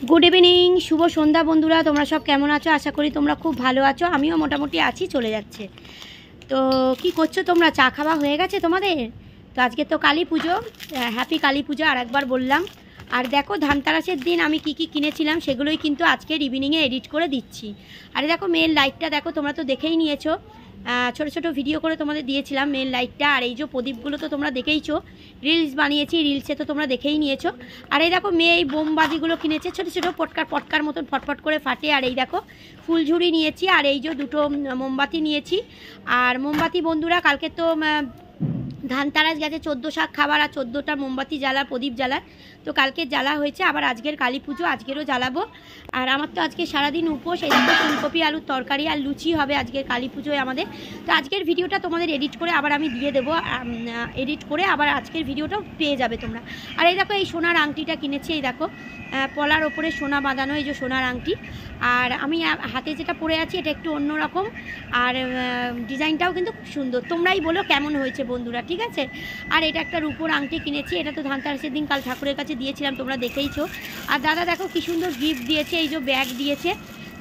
Good evening शुभ सन्ध्या बंधुरा तोमरा सब केमन आछो आशा करी तोमरा खूब भालो आछो आमिओ मोटामुटी आछि चले जाच्छे। तो कि करछो तोमरा चा खावा हये गेछे तोमादेर? तो आजके तो काली पुजो हैपी काली पुजो आरेकबार बोललाम। और देखो धानतेरासेर दिन आमी कि किनेछिलाम सेगुलोई किन्तु आजकेर इवनिंगे एडिट करे दिচ্ছি। और देखो मेल लाइटटा देखो तोमरा तो देखेई निয়েছো ছোট ছোট ভিডিও করে তোমাদের দিয়েছিলাম মেল লাইটটা। আর এই যে প্রদীপগুলো তো তোমরা দেখেইছো, রিলস বানিয়েছি, রিলসে তো তোমরা দেখেই নিয়েছো। আর এই দেখো মেয়ে এই বোমবাজিগুলো কিনেছে ছোট ছোট পটকার পটকার মতন ফটফট করে ফাটে। আর এই দেখো ফুলঝুরি নিয়েছি আর এই যে দুটো মোমবাতি নিয়েছি। আর মোমবাতি বন্ধুরা কালকে তো ধানতেরাস গেছে 14 শাক খাবার আর 14টা মোমবাতি জ্বালা প্রদীপ জ্বালার। তো কালকে জ্বালা হয়েছে আবার আজকের কালী পুজো আজকেরও জ্বালাবো। আর আমার তো আজকে সারাদিন উপোস। এই দেখো ফুলকপি আলুর তরকারি আর লুচি হবে আজকের কালী পুজোয় আমাদের। তো আজকের ভিডিওটা তোমাদের এডিট করে আবার আমি দিয়ে দেবো, এডিট করে আবার আজকের ভিডিওটাও পেয়ে যাবে তোমরা। আর এই দেখো এই সোনার আংটিটা কিনেছি, এই দেখো পলার ওপরে সোনা বাঁধানো, এই যে সোনার আংটি। আর আমি হাতে যেটা পরে আছি এটা একটু অন্যরকম আর ডিজাইনটাও কিন্তু খুব সুন্দর। তোমরাই বলো কেমন হয়েছে বন্ধুরা, ঠিক আছে। আর এটা একটা রূপোর আংটি কিনেছি, এটা তো ধানতেরাসের দিন কাল ঠাকুরের কাছে দিয়েছিলাম তোমরা দেখেইছো। আর দাদা দেখো কি সুন্দর গিফট দিয়েছে, এই যে ব্যাগ দিয়েছে।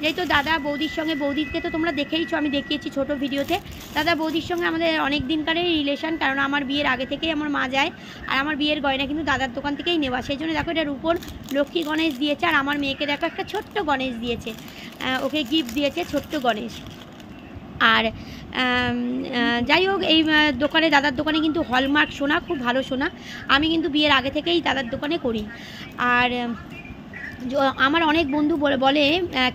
যেই তো দাদা বৌদির সঙ্গে, বৌদিকে তো তোমরা দেখেইছো আমি দেখিয়েছি ছোট ভিডিওতে। দাদা বৌদির সঙ্গে আমাদের অনেক দিনকারই রিলেশন, কারণ আমার বিয়ের আগে থেকেই আমার মা যায় আর আমার বিয়ের গয়না কিন্তু দাদার দোকান থেকেই নেওয়া। সেই জন্য দেখো এটা রূপোর লক্ষ্মী গণেশ দিয়েছে। আর আমার মেয়েকে দেখো একটা ছোট্ট গণেশ দিয়েছে, ওকে গিফট দিয়েছে ছোট্ট গণেশ। আর যাই হোক এই দোকানে দাদার দোকানে কিন্তু হলমার্ক সোনা, খুব ভালো সোনা। আমি কিন্তু বিয়ের আগে থেকেই দাদার দোকানে করি। আর আমার অনেক বন্ধু বলে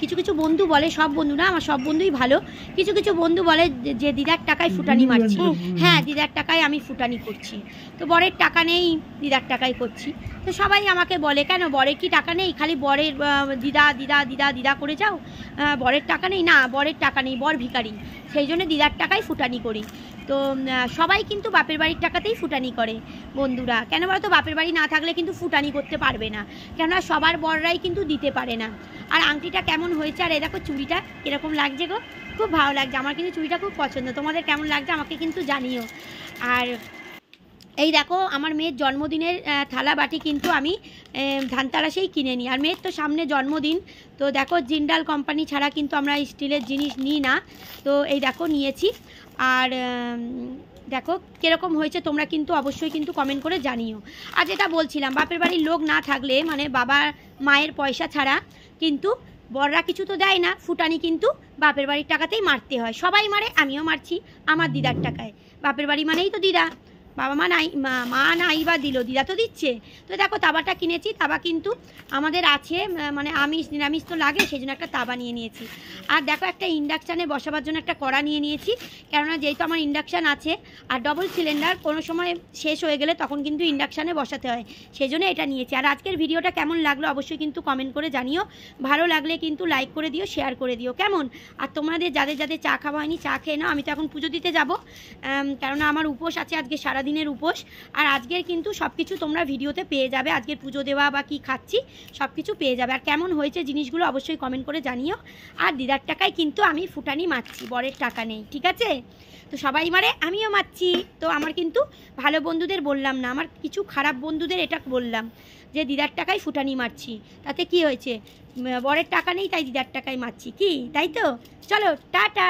কিছু কিছু বন্ধু বলে, সব বন্ধু না, আমার সব বন্ধুই ভালো। কিছু কিছু বন্ধু বলে যে দিদার টাকায় ফুটানি মারছি। হ্যাঁ, দিদার টাকায় আমি ফুটানি করছি। তো বরের টাকা নেই, দিদার টাকায় করছি। তো সবাই আমাকে বলে কেন বরের কি টাকা নেই, খালি বরের দিদা দিদা দিদা দিদা করে যাও, বরের টাকা নেই? না, বরের টাকা নেই, বর ভিখারি, সেই জন্য দিদার টাকায় ফুটানি করি। তো সবাই কিন্তু বাপের বাড়ির টাকাতেই ফুটানি করে বন্ধুরা। কেন বলতো, বাপের বাড়ি না থাকলে কিন্তু ফুটানি করতে পারবে না, কেননা সবার বররাই কিন্তু দিতে পারে না। আর আংটিটা কেমন হয়েছে, আর এই দেখো চুড়িটা কীরকম লাগছে গো, খুব ভালো লাগছে। আমার কিন্তু চুড়িটা খুব পছন্দ, তোমাদের কেমন লাগছে আমাকে কিন্তু জানিও। আর এই দেখো আমার মেয়ের জন্মদিনের থালা বাটি কিন্তু আমি ধানতেরাসেই কিনে নিই। আর মেয়ের তো সামনে জন্মদিন, তো দেখো জিন্দাল কোম্পানি ছাড়া কিন্তু আমরা স্টিলের জিনিস নিই না। তো এই দেখো নিয়েছি। আর দেখো কীরকম হয়েছে তোমরা কিন্তু অবশ্যই কিন্তু কমেন্ট করে জানিও। আর যেটা বলছিলাম, বাপের বাড়ির লোক না থাকলে মানে বাবা মায়ের পয়সা ছাড়া কিন্তু বড়রা কিছু তো দেয় না, ফুটানি কিন্তু বাপের বাড়ির টাকাতেই মারতে হয়। সবাই মারে, আমিও মারছি আমার দিদার টাকায়। বাপের বাড়ি মানেই তো দিদা, বাবা মা নাই, মা নাই বা দিল, দিদা তো দিচ্ছে। তো দেখো তাবাটা কিনেছি, তাবা কিন্তু আমাদের আছে, মানে আমিষ নিরামিষ তো লাগে, সেই জন্য একটা তাবা নিয়ে নিয়েছি। আর দেখো একটা ইন্ডাকশানে বসাবার জন্য একটা কড়া নিয়ে নিয়েছি, কেননা যেহেতু আমার ইন্ডাকশান আছে আর ডবল সিলিন্ডার, কোনো সময় শেষ হয়ে গেলে তখন কিন্তু ইন্ডাকশানে বসাতে হয়, সেই জন্য এটা নিয়েছি। আর আজকের ভিডিওটা কেমন লাগলো অবশ্যই কিন্তু কমেন্ট করে জানিও। ভালো লাগলে কিন্তু লাইক করে দিও, শেয়ার করে দিও, কেমন? আর তোমাদের যাদের যাদের চা খাওয়া হয়নি চা খেয়ে নাও। আমি তো এখন পুজো দিতে যাব, কেননা আমার উপোস আছে আজকে, সারাদিনের উপোস। আর আজকের কিন্তু সব কিছু তোমরা ভিডিওতে পেয়ে যাবে, আজকের পুজো দেওয়া বা কি খাচ্ছি সব কিছু পেয়ে যাবে। আর কেমন হয়েছে জিনিসগুলো অবশ্যই কমেন্ট করে জানিও। আর দিদার টাকায় কিন্তু আমি ফুটানি মারছি, বরের টাকা নেই, ঠিক আছে। তো সবাই মারে, আমিও মারছি। তো আমার কিন্তু ভালো বন্ধুদের বললাম না, আমার কিছু খারাপ বন্ধুদের এটা বললাম যে দিদার টাকায় ফুটানি মারছি। তাতে কি হয়েছে, বরের টাকা নেই তাই দিদার টাকায় মারছি, কি তাই তো? চলো টাটা।